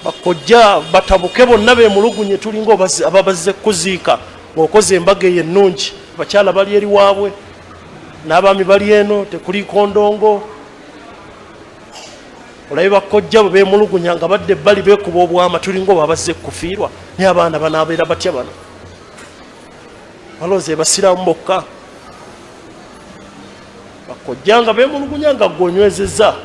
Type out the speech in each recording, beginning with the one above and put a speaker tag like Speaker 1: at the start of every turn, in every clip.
Speaker 1: bakojja batabuke bonna beemulugunye tulinga ababazze kuziika ng'okoze embaga eyo ennungi abakyala bali eri waabwe n'abaami bali eno tekuliiko ndongo olabe bakojja bwe beemulugunya nga badde ebbali beekuba obwama tulinga oba abazze kufiirwa naye abaana banaabeera batya bano balooza basiraamu bokka bakojja nga beemulugunya nga gonywezezza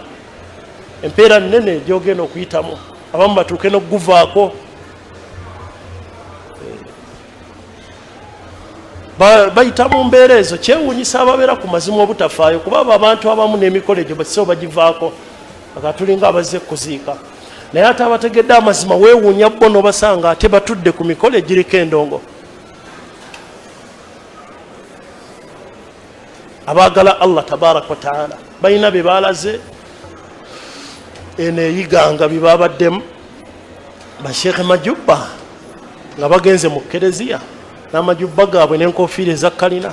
Speaker 1: empeera nnene gyogenda okuyitamu abamu batuuke n'okuguvaako bayita mu mbeera ezo kyewuunyisa ababeera ku mazima obutafaayo kuba abo abantu abamu n'emikolo egyo basisewo bagivaako akatulinga abazze kuziika naye ate abategedde amazima weewuunya bo n'obasanga ate batudde ku mikolo egiriko endongo abaagala Allah tabaraka wa taala balina be baalaze eno eyiganga bye babaddemu basheekhe majubba nga bagenze mu kereziya n'amajubba gaabwe n'enkofiira ezakkalina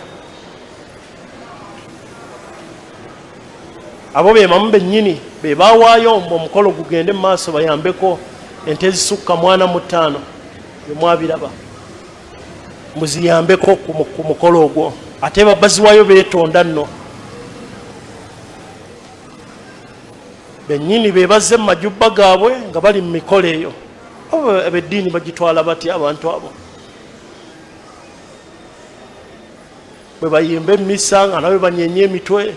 Speaker 1: abo beemamu bennyini be baawaayo omukolo gugende mu maaso bayambeko ente ezisukka 45 byemwabiraba muziyambeko ku mukolo ogwo ate babaziwayo beetonda nno bennyini beebazze mu majubba gaabwe nga bali mu mikolo eyo ab'eddiini bagitwala batya abantu abo bwe bayimba emmisa nga nawe banyenye emitwe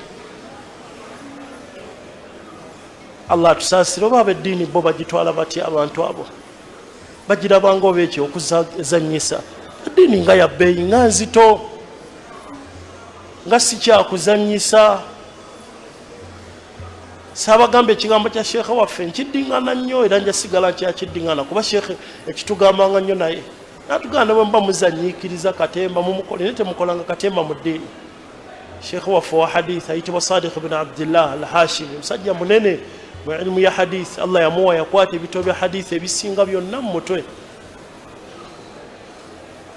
Speaker 1: Allah atusaasire oba ab'eddiini bo bagitwala batya abantu abo bagirabanga oba ekyo okuzannyisa eddiini nga yabbeeyi nga nzito nga si kyakuzannyisa saabagamba ekigambo kya sheekhe waffe nkiddingana nnyo era njasigala nkyakiddingana kuba sheekhe ekitugambanga nnyo naye natuganda bwe mba muzanyiikiriza katemba mumukole naye temukolanga katemba mu ddiini sheekhe waffe wa hadith ayitibwa Sadiq bin Abdillah al-Hashimi musajja munene mu ilimu ya hadith Allah yamuwa yakwata ebitabo bya hadith ebisinga byonna mu mutwe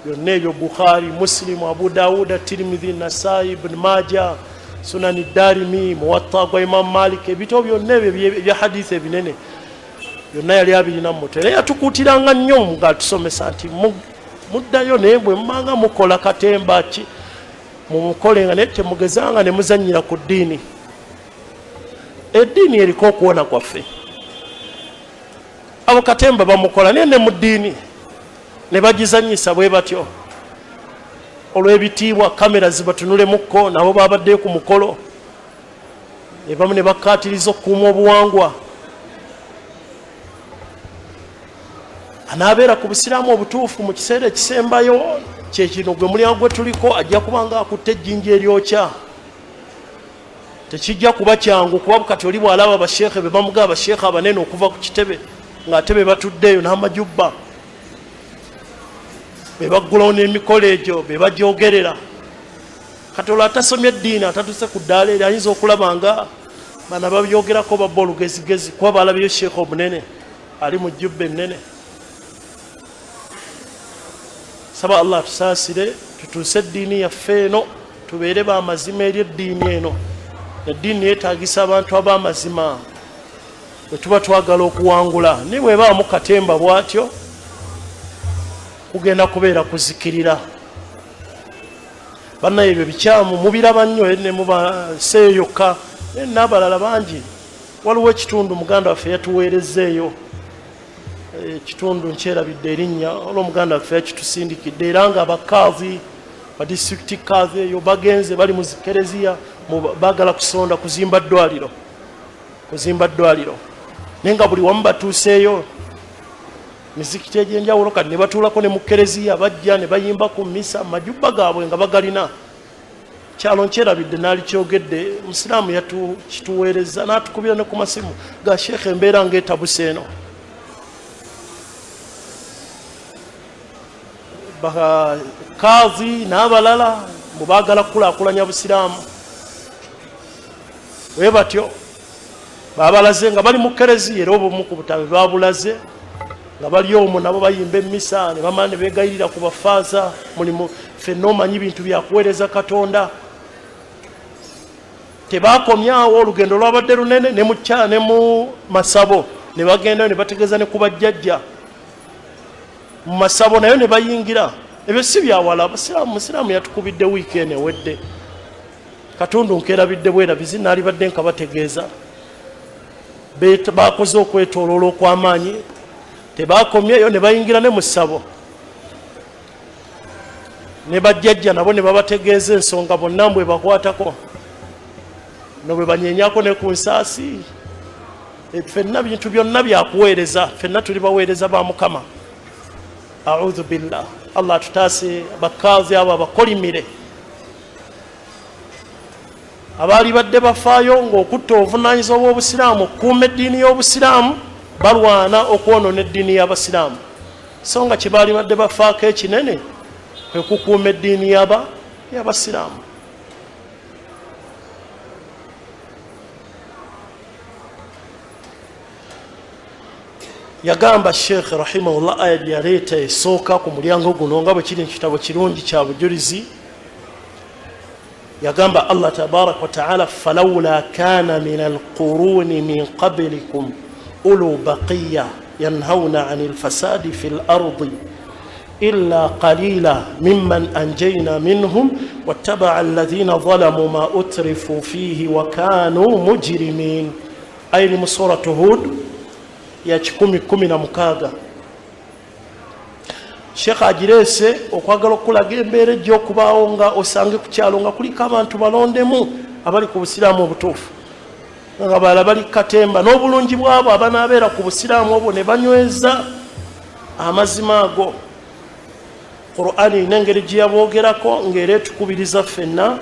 Speaker 1: byonna ebyo Bukhari, Muslim, Abu Dawud, Tirmidhi, Nasai, Ibn Majah, Sunani Darimi, Muwatta gwa Imam Malik ebitabo byonna ebyo bya hadith ebinene byonna yali abirina mu mutwe naye yatukuutiranga nnyo nga tusomesa nti muddayo naye bwe mmanga mukola katemba ki mumukolenga naye temugezanga ne muzannyira ku ddiini eddiini eriko okuwona kwaffe abo katemba bamukola naye ne mu ddiini ne bagizannyisa bwe batyo olw'ebitiibwa kamera zibatunulemmukko nabo babadde ku mukolo ne bamu ne bakkaatiriza okukuuma obuwangwa anaabeera ku busiraamu obutuufu mu kiseera ekisembayo kyekino gwe mulyango gwe tuliko ajja kubanga akutte ejjinja eryokya tekijja kuba kyangu kuba bukati oli bw'alaba abasheekhe be bamugaba abasheekhe abanene okuva ku kitebe ng'ate be batuddeeyo n'amajubba be baggulawo n'emikolo egyo be bagyogerera kati olwo atasomye eddiini atatuse ku ddaala eri ayinza okulaba nga bana babyogerako babba olugezigezi kuba balabiyo sheekhe omunene ali mu jjubba ennene saba Allah tusaasire tutuuse eddiini yaffe eno tubeere b'amazima eri eddiini eno eddiini yeetaagisa abantu ab'amazima bwe tuba twagala okuwangula naye bwebaamu katemba bw'atyo kugenda kubeera kuzikirira bannaye ebyo bikyamu mubiraba nnyo ne mubaseeyokka n'abalala bangi waliwo ekitundu muganda waffe yatuweerezzeeyo ekitundu nkyerabidde erinnya olw'omuganda waffe yakitusindikidde era nga abakaazi ba disitulikiti kaazi eyo bagenze bali mu zikereziya baagala kusonda kuzimba ddwaliro naye nga buli wamu batuuseeyo mizikiti egy'enjawulo kati ne batuulako ne mu kereziya bajja ne bayimba ku misa majubba gaabwe nga bagalina kyalo nkyerabidde naali kyogedde musiraamu kituweereza n'atukubira ne ku masimu ga sheekhe embeera ng'etabuse eno bakaazi n'abalala mubaagala kukulaakulanya busiraamu bwe batyo babalaze nga bali mu kereziya era obumu ku butabi babulaze nga bali omwo nabo bayimba emmisa ne bamala ne beegayirira ku bafaaza mulimu ffenna omanyi bintu byakuweereza Katonda tebaakomyawo olugendo lwabadde lunene ne mu masabo ne bagenda ne bategeeza ne ku bajjajja mu masabo nayo ne bayingira. Ebyo si byawala abasiraamu. Musiraamu yatukubidde wiiki eno ewedde, katundu nkerabidde bwerabizi naalibadde nka bategeeza. Bakoze okwetooloola okw'amaanyi, tebakomyeyo ne bayingira ne mu ssabo ne bajjajja nabo ne babategeeza ensonga bonna mbwe bakwatako no bwe banyenyako ne ku nsaasi. Ffenna bintu byonna byakuweereza, ffenna tuli baweereza ba Mukama. Audhu billah. Allah tutaase bakaazi abo abakolimire abaali badde bafaayo ng'okutta obuvunaanyizibwa bw'Obusiraamu okukuuma eddiini y'Obusiraamu, balwana okwonoona eddiini y'Abasiraamu. So nga kye baali badde bafaako ekinene kwe kukuuma eddiini y'Abasiraamu. Yagamba Sheikh rahimahullah aya yaleeta esooka ku mulyango guno nga bwe kiri ekitabo kirungi kya bujulizi. Yagamba Allah tabaraka wa ta'ala, falawla kana min alquruni min qablikum ulu baqiya yanhawna 'anil fasadi fil ardi illa qalila mimman anjayna minhum wattaba'a alladhina zalamu ma utrifu fihi wa kanu mujrimin. Ayni mu suratu Hud ya 10:16. Sheikh agireese okwagala okulaga embeera ejja okubaawo nga osange ku kyalo nga kuliko abantu balondemu abali ku busiraamu obutuufu, nga balala bali katemba n'obulungi bwabo abanaabeera ku busiraamu obwo ne banyweza amazima ago. Qur'ani n'engeri gye yaboogerako ng'era etukubiriza ffenna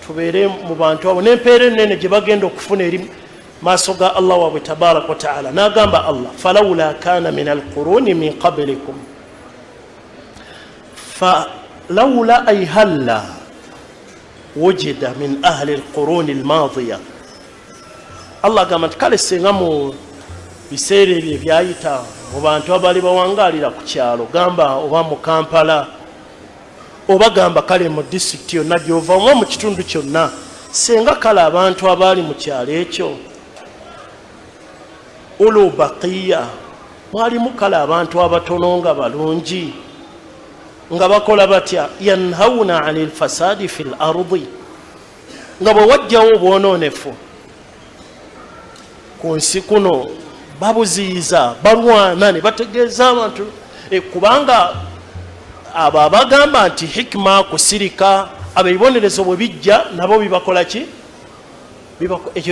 Speaker 1: tubeere mu bantu abo n'empeera ennene gye bagenda okufuna eri maaso ga Allah waabwe tabaraka wa ta'ala. N'agamba Allah, falawla kana min alquruni min qablikum. فلولا أي هلا وجد من أهل القرون الماضية. الله قامت كالي سيغامو بسيري بيايتا وبانتو abali bawangalira ku kyalo, gamba oba mu Kampala oba gamba kale mu district yonna gyova oba mu kitundu kyonna, senga kale abantu abali mu kyalo ekyo ulu baqiya, mwalimu kale abantu abatono nga balungi nga bakola batya, yanhawna 'anil fasadi fil ardi, nga bwe wajjawo obwononefu ku nsi kuno babuziyiza, balwana ne bategeeza abantu. Kubanga abo abagamba nti hikima kusirika, abebibonerezo bwe bijja nabo bibakola ki?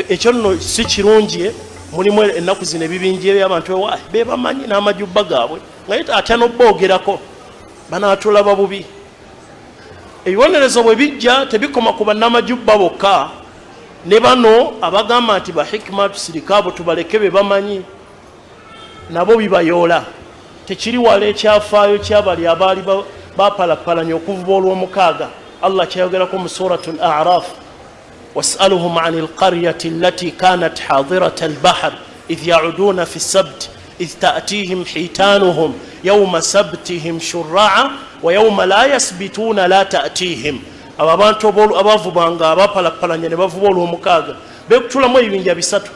Speaker 1: Ekyo nno si kirungi. Mulimu ennaku zino ebibinja ebyabantu ewa bebamanyi n'amajubba gaabwe nga atya n'obboogerako banaatulaba bubi. Ebibonerezo bwe bijja tebikoma ku bannamajubba bokka, ne bano abagamba nti bahikima tusirika abo tubaleke be bamanyi nabo bibayoola. Tekiri wala ekyafaayo kyabali abaali bapalapalanya okuvuba olw'omukaaga. Allah kyayogerako mu suratul A'raf, was'aluhum 'anil qaryati allati kanat hadirata al-bahr idh ya'uduna fi as-sabt idh ta'tihim hitanuhum yawma sabtihim shurra'a wa yawma la yasbituna la ta'tihim. Abo abantu abavubanga abapalapalanya ne bavuba olw'omukaaga bekutulamu ebibinja bisatu.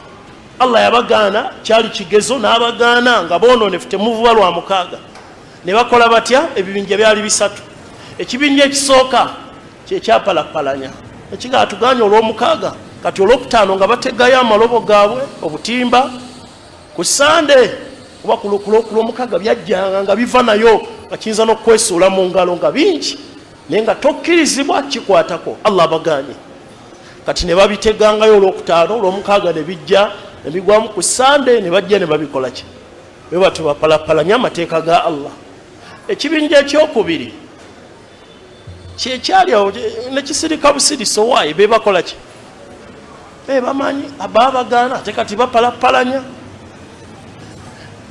Speaker 1: Allah yabagaana, kyali kigezo n'abagaana nga boononefu temuvuba lwa mukaaga. Ne bakola batya? Ebibinja byali bisatu. Ekibinja ekisooka kyekyapalapalanya ekiga atuganya olw'omukaaga, kati olw'okutaano nga bategayo amalobo gaabwe obutimba. Ku Sande oba ku lw'omukaaga byajjanga nga biva nayo nga kiyinza n'okwesuula mu ngalo nga bingi naye nga tokkirizibwa kikwatako. Allah abaganye. Kati ne babitegangayo olw'okutaano, olw'omukaaga ne bijja ne bigwamu ku Sande ne bajja ne babikola ki? Bwe batyo bapalapalanya amateeka ga Allah. Ekibinja ekyokubiri kyekyali awo nekisirika busiriso waayi be bakola ki? Be bamanyi ababagaana ate kati bapalapalanya.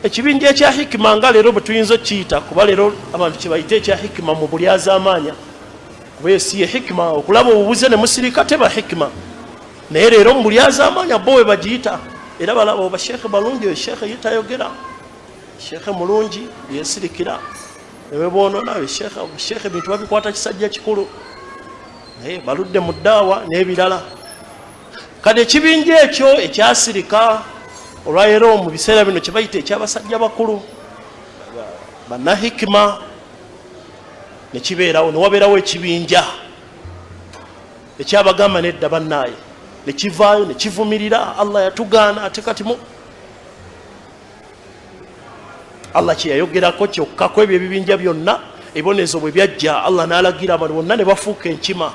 Speaker 1: Ekibinja ekya hikima nga leero bwe tuyinza okiyita, kuba leero abantu kye bayita ekya hikima mu bulyazaamaanya, kuba esi ye hikima okulaba obubuze ne musirika teba hikima, naye leero mu bulyazaamaanya bo we bagiyita. Era balaba oba sheekhe balungi, oyo sheekhe yitayogera, sheekhe mulungi yesirikira ewe boonona, oyo sheekhe bintu babikwata kisajja kikulu, naye baludde mu ddaawa n'ebirala. Kati ekibinja ekyo ekyasirika olwaleero mu biseera bino kye bayita ekyabasajja bakulu bannahikima ne kibeerawo ne wabeerawo ekibinja ekyabagamba nedda bannaaye ne kivaayo ne kivumirira Allah yatugaana ate kati Allah kye yayogerako kyokkako ebyo ebibinja byonna ebibonezo bwe byajja Allah n'alagira abantu bonna ne bafuuka enkima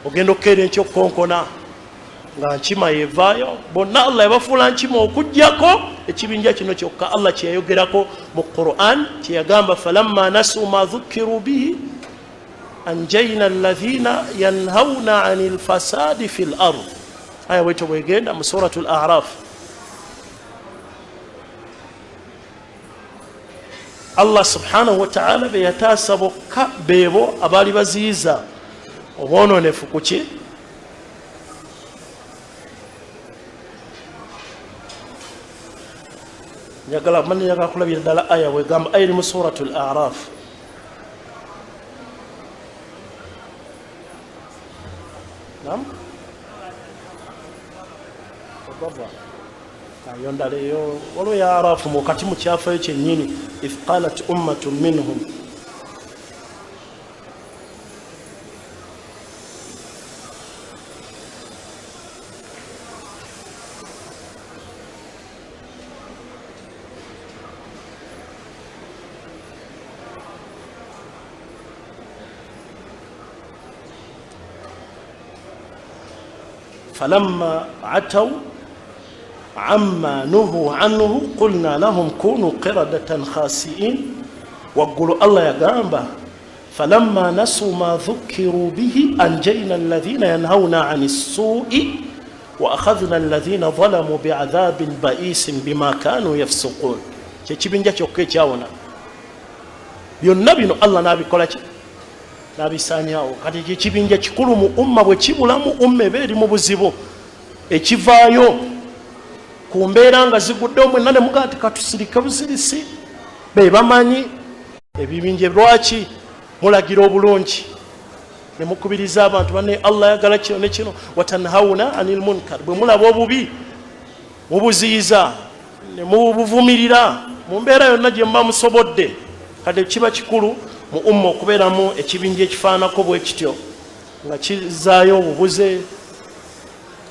Speaker 1: ogenda okukeera enkyokonkona nga nkima yevaayo bonna Allah yabafuula nkima okujjako ekibinja kino kyokka Allah kye yayogerako mu Qur'an kye yagamba falamma nasu ma dhukiru bihi anjayna alladhina yanhauna anil fasadi fil ard aya wetu bwegenda mu suratul a'raf Allah subhanahu wa ta'ala be yataasa bokka beebo abaali baziyiza obwononefu kuki njagala kulabira ddala aya wegamba aya eri mu suratul a'raf nam kayo ndala eyo waliwo ya arafu mukati mu kyafayo kyennyini if qalat ummatun minhum فلما عتوا عما نهوا عنه قلنا لهم كونوا قردة خاسئين وقالوا الله يقام فلما نسوا ما ذكروا به أنجينا الذين ينهون عن السوء وأخذنا الذين ظلموا بعذاب بئيس بما كانوا يفسقون كيبنجا كيوكي جاونا byonna Allah n'abikola ki n'abisaanyawo kati ekibinja kikulu mu umma bwe kibulamu umma ebeeri mu buzibu ekivaayo ku mbeera nga ziguddewo mwenna ne mugaa ti katusirike busirisi be bamanyi ebibinja lwaki mulagira obulungi ne mukubiriza abantu banne Allah yagala kino ne kino watanhauna anil munkar bwe mulaba obubi mubuziyiza ne mubuvumirira mu mbeera yonna gye muba musobodde kati kiba kikulu mu umma okubeeramu ekibinja ekifaanako bwe kityo nga kizaayo obubuze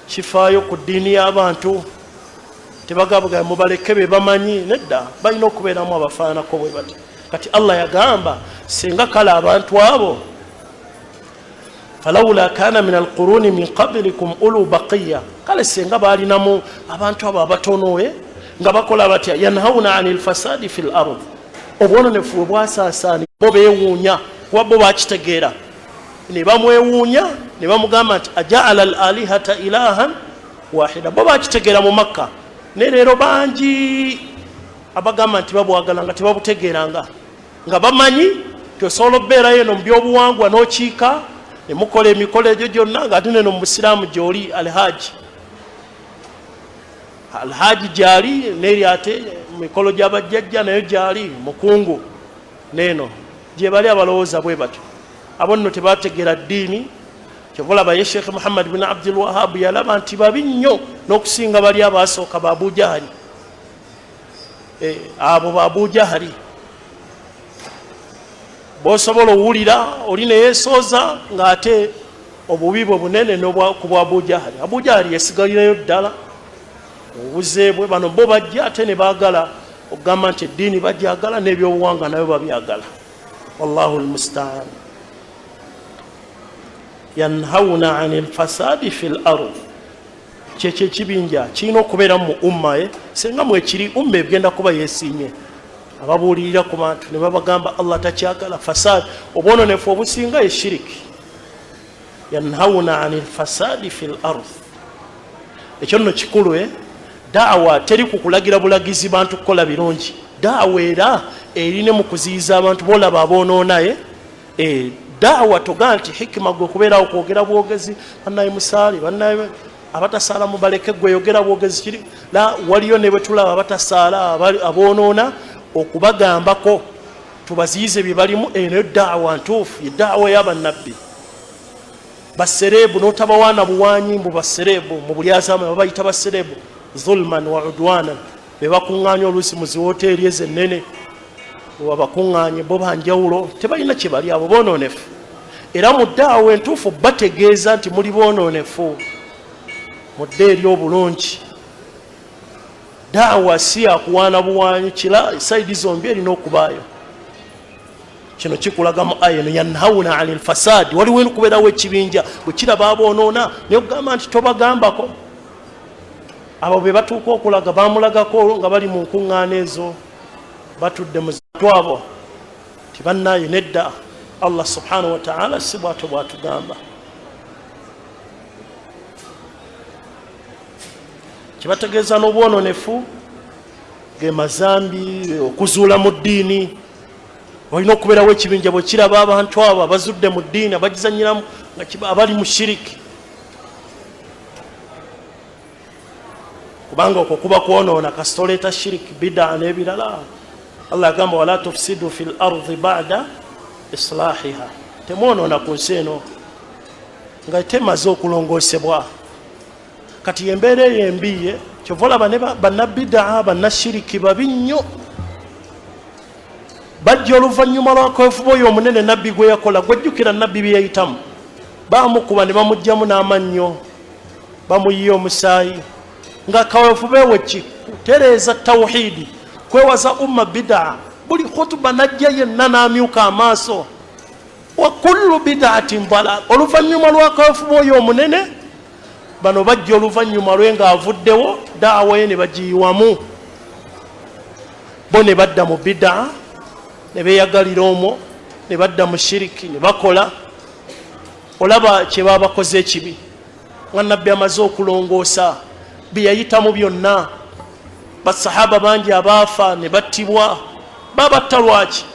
Speaker 1: kifaayo ku ddiini y'abantu tebagabuga mubaleke be bamanyi nedda balina okubeeramu abafaanako bwe bati kati Allah yagamba singa kale abantu abo falawula kana min alquruni min qablikum ulu baqiya kale singa baalinamu abantu abo abatonowe nga bakola batya yanhauna anil fasadi fil ard obwononefu bwasaasaani bo beewuunya kuba bo bakitegeera ne bamwewuunya ne bamugamba nti ajaala al alihata ilahan wahida bo bakitegeera mu Makka ne leero bangi abagamba nti babwagala nga tebabutegeeranga nga bamanyi tosobola okubeerayo eno mu byobuwangwa n'okiika ne mukola emikolo egyo gyonna nga ate neno mu busiraamu gy'oli alhaji gyali n'eri ate mikolo gy'abajjajja nayo gyali mukungu neeno gye bali abalowooza bwe batyo abo nno tebategeera ddiini kyobulaba ye Sheikh Muhammad bin Abdul Wahhab yalaba nti babi nnyo n'okusinga bali abaasooka ba Abu Jahali abo ba Abu Jahali bw'osobola owulira oli ne yeesooza ng'ate obubi bwe bunene ku bwa Abu Jahali. Abu Jahali yesigalirayo ddala obuze bwe bano bo bajja ate ne baagala okugamba nti eddiini bajjagala n'ebyobuwangwa nabyo babyagala. Wallahu almustaan. Yanhauna anil fasadi fil ard. Kyekyo ekibinja kirina okubeera mu umma senga mwekiri umma egenda kuba yeesiimye ababuulirira ku bantu ne babagamba Allah takyagala fasad obwononefu obusinga ye shiriki. Yanhauna anil fasadi fil ard. Ekyo nno kikulu daawa teri kukulagira bulagizi bantu kukola birungi. Daawa era erine mu kuziyiza abantu bolaba aboonoona daawa toga nti hikima gwe kubeerawo kwogera bwogezi bannaye musaali bannaye abatasaala mubaleke gwe yogera bwogezi kiri la waliyo ne bwe tulaba abatasaala aboonoona okubagambako tubaziyize bye balimu eno daawa ntuufu daawa y'abannabbi baserebu notabawana buwanyi mbu baserebu mu bulyazama babayita baserebu zulman wa udwanan bebakuŋŋaanya oluusi mu ziwooteeri ezennene wabakuŋŋaanye bo banjawulo tebalina kye bali abo boonoonefu era mu ddaawa entuufu bategeeza nti muli boonoonefu mu dda eri obulungi daawa si yakuwaana buwanyi kira saidi zombi erina okubaayo kino kikulaga mu aya eno yanhawuna ani lfasadi waliwo okubeerawo ekibinja bwe kiraba aboonoona naye okugamba nti tobagambako abo be batuuka okulaga bamulagako nga bali mu nkuŋŋaana ezo batudde mu abo ti bannaaye nedda Allah subhanahu wa ta'ala si bw'atyo bw'atugamba kibategeeza n'obwononefu ge mazambi okuzuula mu ddiini olina okubeerawo ekibinja bwe kiraba abantu abo abazudde mu ddiini abagizanyiramu nga abali mu shiriki kubanga okwo kuba kwonoona kasitoleeta shiriki bidaa n'ebirala Allah agamba wala tufsidu fil ardi ba'da islahiha temwonoona ku nsi eno nga temaze okulongoosebwa kati embeera eyo embiye kyova olaba ne bannabidaa bannashiriki babi nnyo bajja oluvannyuma lwakaweefuba oyo omunene nabbi gwe yakola gwejjukira nabbi bye yayitamu bamukuba ne bamugjamu n'amannyo bamuyiya omusaayi nga kaweefube weki kutereeza tawhidi kwewaza umma bidaa buli khutuba najja yenna n'amyuka amaaso wa kullu bidaatin dalal oluvannyuma lwakaweefuba oyo omunene bano bajja oluvannyuma lwe ng'avuddewo daawa ye ne bagiyiwamu bo ne badda mu bidaa ne beeyagalira omwo ne badda mu shiriki ne bakola olaba kye baabakoze ekibi nga nabbi amaze okulongoosa bye yayitamu byonna basahaba bangi abaafa ne battibwa babatta lwaki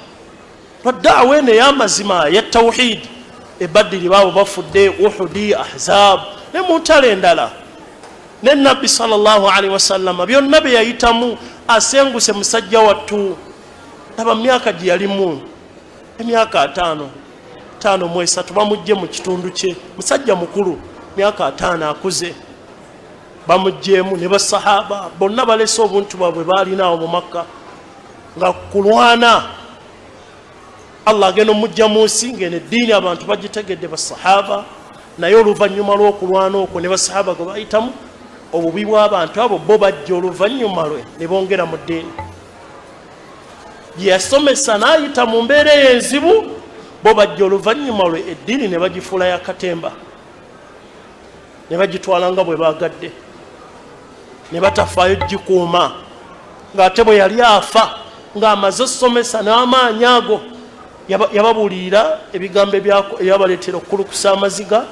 Speaker 1: lwa daawa eno ey'amazima ya tawhidi ebaddiri baabo bafudde uhudi ahzab ne mu ntalo endala ne nabbi sallallahu alaihi wasallama byonna bye yayitamu asenguse musajja wattu laba myaka gye yalimu emyaka 5 mu 3 bamugje mu kitundu kye musajja mukulu myaka 5 akuze bamugjeemu ne basahaba bonna balese obuntu bwabwe baalinaawo mu makka nga kulwana Allah agenda omujja mu nsi ng'eno eddiini abantu bagitegedde basahaba naye oluvannyuma lw'okulwana okwo ne basahaba gwe bayitamu obubi bw'abantu abo bo bajja oluvannyuma lwe ne bongera mu ddiini gye yasomesa n'ayita mu mbeera enzibu bo bajja oluvannyuma lwe eddiini ne bagifuula ya katemba ne bagitwala nga bwe baagadde ne batafaayo gikuuma ng'ate bwe yali afa ng'amaze osomesa n'amaanyi ago yababuulira ebigambo ebyabaleetera okukulukusa amaziga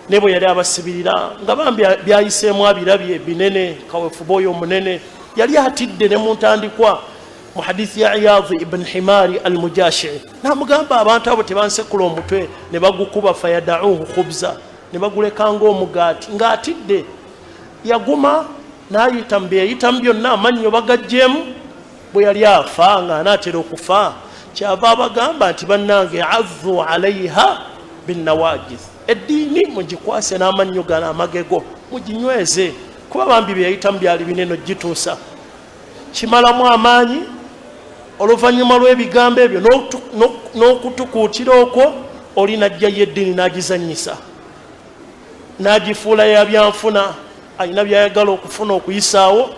Speaker 1: ne bwe yali abasibirira nga bambi byayiseemu abirabye binene kaweefuba oyo omunene yali atidde ne mu ntandikwa mu hadithi ya Iyadh ibn Himari al-Mujashiri n'amugamba abantu abo tebansekula omutwe ne bagukuba fayadauhu khubza ne baguleka ng'omugaati ng'atidde yaguma n'ayitamu bye yayitamu byonna amannyo bagagjeemu bwe yali afa nga anaatera okufa kyava abagamba nti bannange azzu alaiha binnawajiz eddiini mugikwase n'amannyo gano amagego muginyweze kuba bambi bye yayitamu byali binene ogituusa kimalamu amaanyi oluvannyuma lw'ebigambo ebyo n'okutukuutira okwo oli najjayo eddiini n'agizanyisa n'agifuula ya byanfuna alina byayagala okufuna okuyisaawo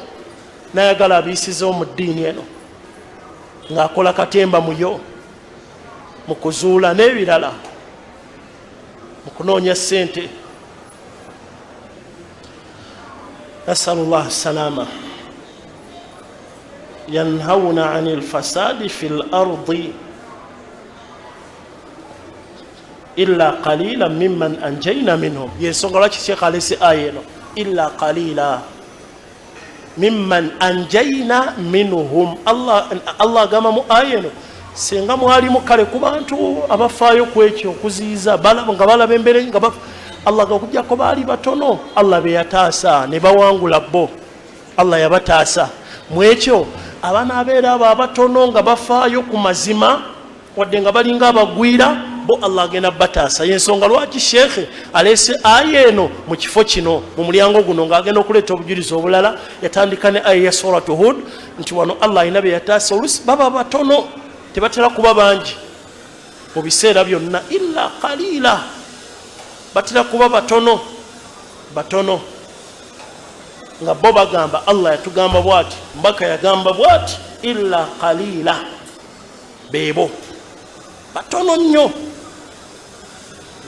Speaker 1: n'ayagala abiyisizewo mu ddiini eno ng'akola katemba muyo mu kuzuula n'ebirala mu kunoonya ssente nasalullah salama yanhawuna ani lfasadi fi lardi illa qalila mimman anjayna minhum yensonga lwaki sheekh alesi aya eno illa qalila mimman anjayna minhum Allah agamba mu aya eno singa mwalimu kale ku bantu abafaayo ku ekyo okuziyiza nga balaba embere nga Allah gakujjako baali batono Allah be yataasa ne bawangula bo Allah yabataasa mu ekyo abaana abeera abo abatono nga bafaayo ku mazima wadde nga balinga abagwira bo Allah agenda bataasa. Yensonga lwaki shekhe alese aya eno mu kifo kino mu mulyango guno ng'agenda okuleeta obujulizi obulala. Yatandika ne aya ya suratu Hud nti wano Allah alina be yataasa oluusi baba batono tebatera kuba bangi mu biseera byonna illa qalila, batera kuba batono nga bo bagamba Allah yatugamba bwati, mbaka yagamba bwati illa qalila, bebo batono nnyo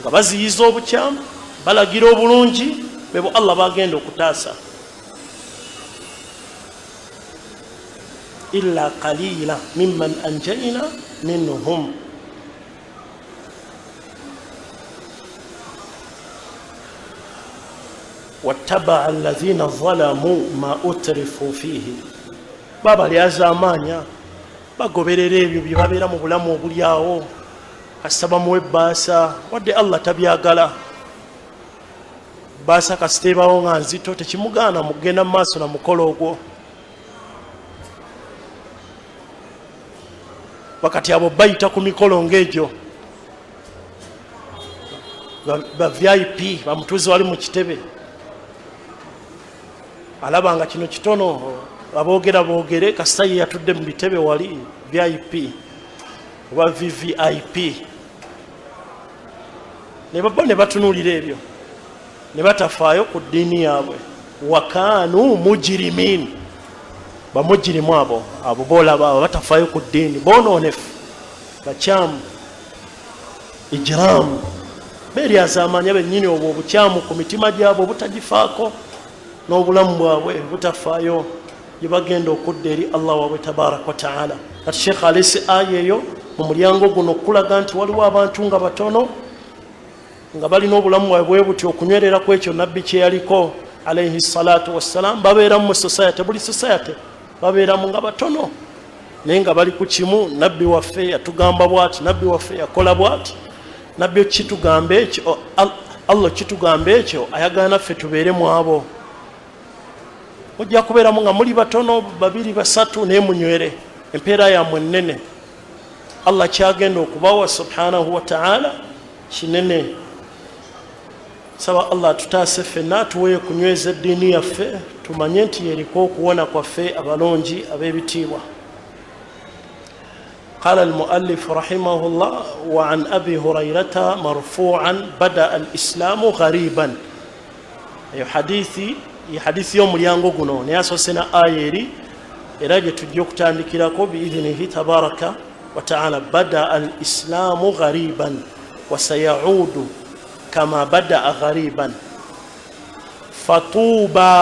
Speaker 1: nga baziyiza obukyamu balagira obulungi, bebo Allah bagenda okutaasa. illa qalila mimman anjayna minhum. wattabaa alladhina zalamu ma utrifu fihi, baba lyazamanya bagoberera ebyo bye babeera mu bulamu obulyawo, kasaba muwe baasa wadde Allah tabyagala. Baasa kasiteebawo nga nzito tekimugaana mugenda mu maaso na mukolo ogwo. Wakati abo bayita ku mikolo ng'egyo, ba VIP bamutuuze wali mu kitebe alabanga kino kitono, aboogera boogere kasita ye yatudde mu bitebe wali VIP oba VVIP, ne baba ne batunuulira ebyo ne batafaayo ku ddiini yaabwe. Wakaanu mujirimin, bamujirimu abo boolaba abo batafaayo ku ddiini, boonoonefu, bakyamu, ijiraamu, beeryazamanya bennyini obwo obukyamu ku mitima gyabwe butagifaako, n'obulamu bwabwe butafaayo gye bagenda okudda eri Allah waabwe tabaraka wa taala. Kati Sheikh alese aya eyo mu mulyango guno okulaga nti waliwo abantu nga batono nga balina obulamu bwabwe buti okunywerera ku ekyo nabbi kye yaliko alayhi salatu wassalam. Babeeramu mu society, buli society babeeramu nga batono naye nga bali ku kimu. Nabbi waffe yatugamba bwati, nabbi waffe yakola bwati, nabbi kitugamba ekyo, Allah kitugamba ekyo, ayagala naffe tubeere mu abo. Ojja kubeeramu nga muli batono, babiri basatu, naye munywere, empeera yammwe nnene. Allah kyagenda okubawa subhanahu wa ta'ala kinene. Saba Allah tutaase ffenna atuweeyo kunyweza eddiini yaffe, tumanye nti yeriko okuwona kwaffe abalongi ab'ebitiibwa. قال المؤلف رحمه الله وعن أبي هريرة مرفوعا بدأ الإسلام غريبا. حديث يوم اليانغو غنو نياسو سنة آيري إراجة تجيوك تاندكيراكو بإذنه تبارك وتعالى. بدأ الإسلام غريبا وسيعود كما بدأ غريبا فطوبى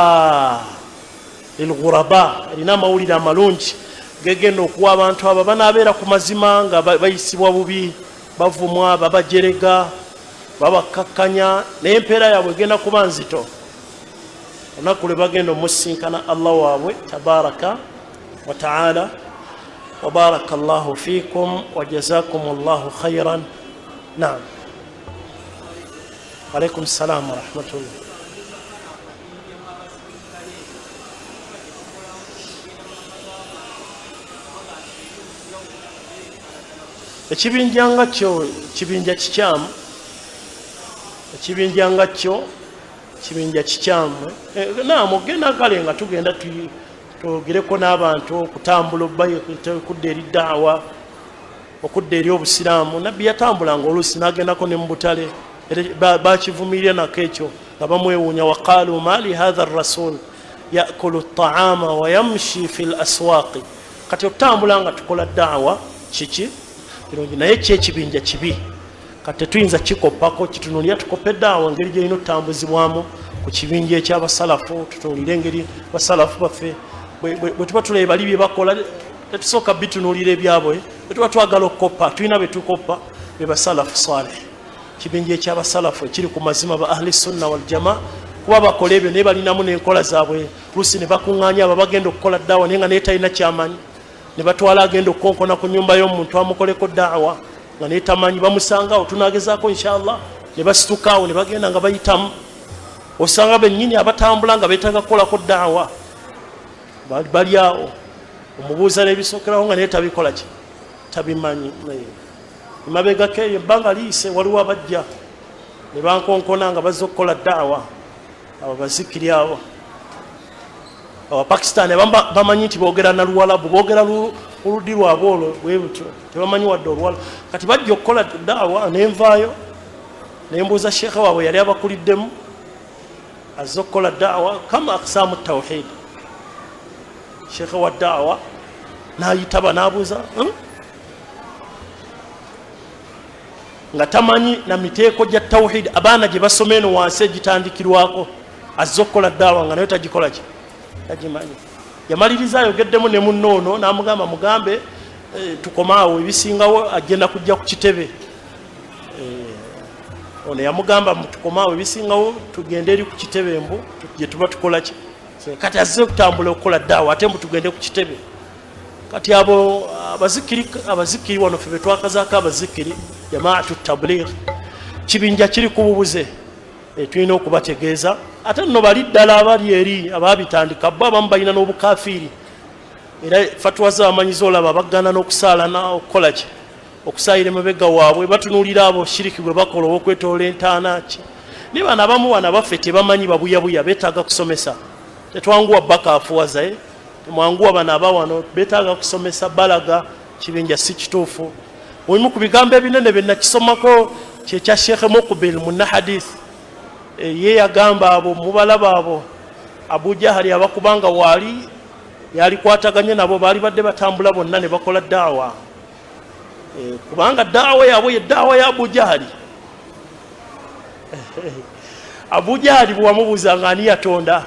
Speaker 1: للغرباء. لنا مولد مالونج gegenda okuwa abantu abo banaabeera ku mazima nga bayisibwa bubi, bavumwa, babajerega, babakakkanya, naye empeera yaabwe egenda kuba nzito. Olunaku lwe bagenda omusinkana Allah waabwe tabaraka wa taala. Wa baraka Allahu fiikum wa jazakum Allahu khayran. Naam. Wa alaykum salaam wa rahmatullah. Ekibinja nga kyo kibinja kikyamu, ekibinja nga kyo kibinja kikyamu. Naam, ogenda kale nga tugenda twogereko n'abantu okutambula okudda eri daawa, okudda eri obusiraamu. Nabbi yatambulanga oluusi n'agendako ne mu butale, bakivumirira nako ekyo nga bamwewuunya. Waqaalu ma li hatha rasul yakulu at-ta'ama wa yamshi fi al-aswaqi. Kati otambula nga tukola daawa kiki kirungi, naye kyekibinja kibi. Kati tuyinza kikoppako kitunulira tukope daawa ngeri gyerina otambuzibwamu ku kibinja ekyabasalafu, tutunulire engeri basalafu baffe bwe tuba tulaba bali bye bakola, tetusooka bitunulira ebyabwe. Bwe tuba twagala okukoppa, tulina be tukoppa be basalafu salih, kibinja ekyabasalafu ekiri ku mazima ba ahli sunna wal jamaa. Kuba bakola ebyo naye balinamu n'enkola zaabwe. Luusi ne bakuŋŋaanya abo bagenda okukola daawa naye nga naye talina kyamanyi, ne batwala agenda okukonkona ku nnyumba y'omuntu amukoleko daawa nga naye tamanyi. Bamusangawo, tunaagezaako inshallah, ne basitukawo ne bagenda nga bayitamu. Osanga bennyini abatambula nga beetaaga kukolako daawa bali awo, omubuuza n'ebisookerawo nga naye tabikola ki, tabimanyi. mabega ke ebbanga liyise waliwo abajja ne bankonkona nga bazze okukola daawa abo bazikiri abo Abapakisitaani bamanyi nti boogera na Luwalabu boogera oluddi lwabwe olwo bwe butyo tebamanyi wadde Oluwalabu kati bajja okukola daawa nenvaayo nembuuza sheekhe waabwe yali abakuliddemu azze okukola daawa kama aqsaamu tawhid sheekhe wa daawa n'ayitaba n'abuuza nga tamanyi na miteeko gya tawhid abaana gye basoma eno wansi egitandikirwako azze okukola daawa nga nayo tagikola ki tagimanyi yamaliriza ayogeddemu ne munnoono n'amugamba mugambe tukomaawo ebisingawo agenda kujja ku kitebe ono yamugamba tukomaawo ebisingawo tugende eri ku kitebe mbu gye tuba tukola ki kati azze okutambula okukola daawa ate mbu tugende ku kitebe kati abo abazikiri wano ffe betwakazaako abazikiri jamaatu tabligh kibinja kiri ku bubuze tulina okubategeeza ate nno bali ddala abali eri ababitandika bo abamu balina n'obukafiiri era fatwa zabamanyiza olaba bagana n'okusaalana okukola ki okusaayira emabega waabwe batunuulira abo shiriki bwe bakola okwetoola entaana ki ne bano abamu bana baffe tebamanyi babuyabuya beetaaga kusomesa tetwanguwa bakaafuwaza temwanguwa bano abawano beetaaga kusomesa balaga kibinja si kituufu omu ku bigambo ebinene bye nakisomako kyekya Sheikh Muqbil munna hadith ye yagamba abo mubalaba abo Abu Jahali abakubanga waali yalikwataganye nabo baali badde batambula bonna ne bakola daawa kubanga daawa yabwe ye daawa ya Abu Jahali Abu Jahali bwamubuuza nga ani yatonda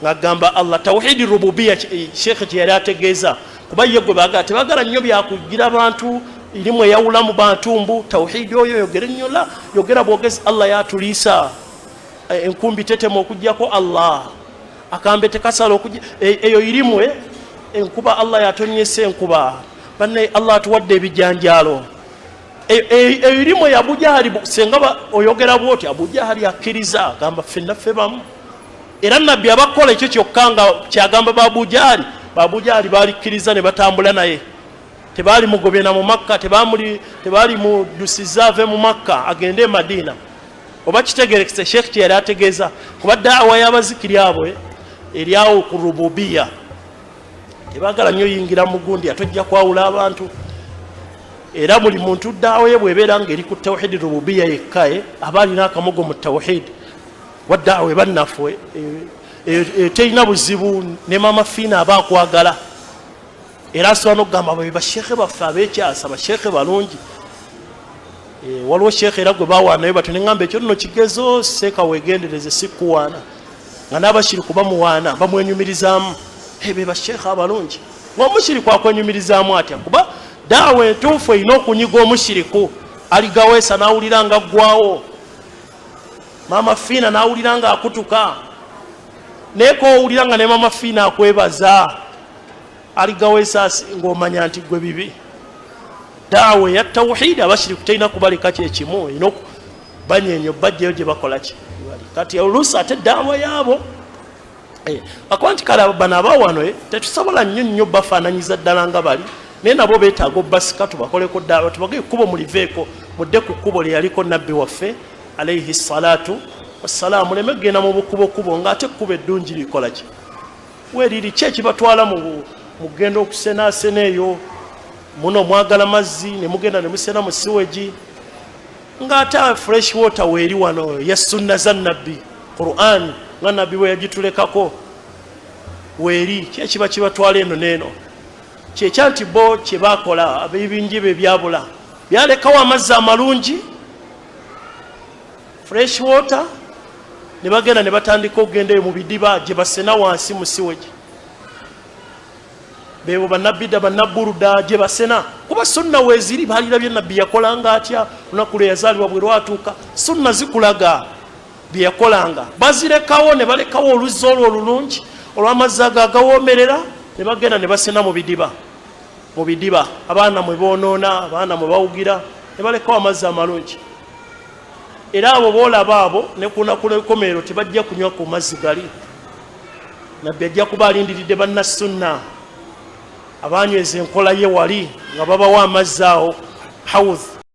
Speaker 1: ngagamba Allah tawhidi rububiyya Sheikh kye yali ategeeza kuba ye gwe baagala tebagala nnyo byakugira abantu ilimu yawula mu bantu mbu tawhidi oyo yogera nnyo la yogera bwogezi Allah yatuliisa enkumbi tetema okujjako Allah akambe tekasala okujja eyo ilimu enkuba Allah yatonyese enkuba banne Allah atuwadde ebijanjalo eyo ilimu ya Abu Jahali senga oyogera bwoti Abu Jahali akkiriza gamba fenna ffe bamu era nabbi abakola ekyo kyokkanga kyagamba Abu Jahali balikkiriza ne batambula naye tebali mugobye na mu Makka tebali mu dusizave mu Makka agende Madina oba kitegerekese Sheikh yali ategeeza kuba daawa y'abazikiri abo eryawo ku rububiyya tebagala nnyo yingira mu gundi atojja kwawula abantu era buli muntu daawa ye bw'ebeera ng'eri ku tawhidi rububiyya yekka aba alina akamogo mu tawhidi wa daawa ebannaffe terina buzibu ne Mama Fiina aba akwagala era asobola n'okugamba be bashekhe baffe abeekyasa bashekhe balungi waliwo shekhe era gwe bawaanayo bati neŋŋamba ekyo nno kigezo seeka weegendereze sikuwaana nga n'abashiriku bamuwaana bamwenyumirizaamu be bashekhe abalungi ng'omushiriku akwenyumirizaamu atya kuba daawa entuufu erina okunyiga omushiriku aligaweesa n'awulira nga aggwawo Mama Fiina n'awulira nga akutuka naye koowulira nga ne Mama Fiina akwebaza aligaweesa ng'omanya nti gwe bibi daawa ya tawhid abashiriku terina kubaleka kyekimu erina banyenyo bajjayo gye bakola ki kati oluusi ate daawa yaabo akuba nti kale bano abawano tetusobola nnyo bafaananyiza ddala nga bali naye nabo beetaaga obbasika tubakoleko daawa tubage ekkubo muliveeko mudde ku kkubo lye yaliko nabbi waffe alaihi salatu wassalaamu leme genda mu bukubokubo ng'ate ekkubo eddungi likola ki weeriri ki ekibatwala mu mugenda okusenaasena eyo muno mwagala mazzi ne mugenda ne musena mu siweji ng'ate fresh water weeri wano ya sunna za nabbi Qur'an nga nabbi bwe yagitulekako weeri ki ekiba kibatwala eno n'eno kyekya nti bo kye baakola ab'ebingi be byabula byalekawo amazzi amalungi fresh water ne bagenda ne batandika okugenda eyo mu bidiba gye basena wansi mu siweji bebo bannabida bannabburuda gye basena kuba sunna weeziri baalirabye nabbi yakolanga atya lunaku lwe yazaalibwa bwe lwatuuka sunna zikulaga bye yakolanga bazirekawo ne balekawo oluzzi olwo olulungi olw'amazzi ago agawoomerera ne bagenda ne basena mu bidiba abaana mwe boonoona abaana mwe bawugira ne balekawo amazzi amalungi era abo boolaba abo ne kunaku lw'enkomerero tebajja kunywa ku mazzi gali nabbi ajja kuba alindiridde bannasunna abanyweza enkola ye wali nga babawa amazzi awo hawuth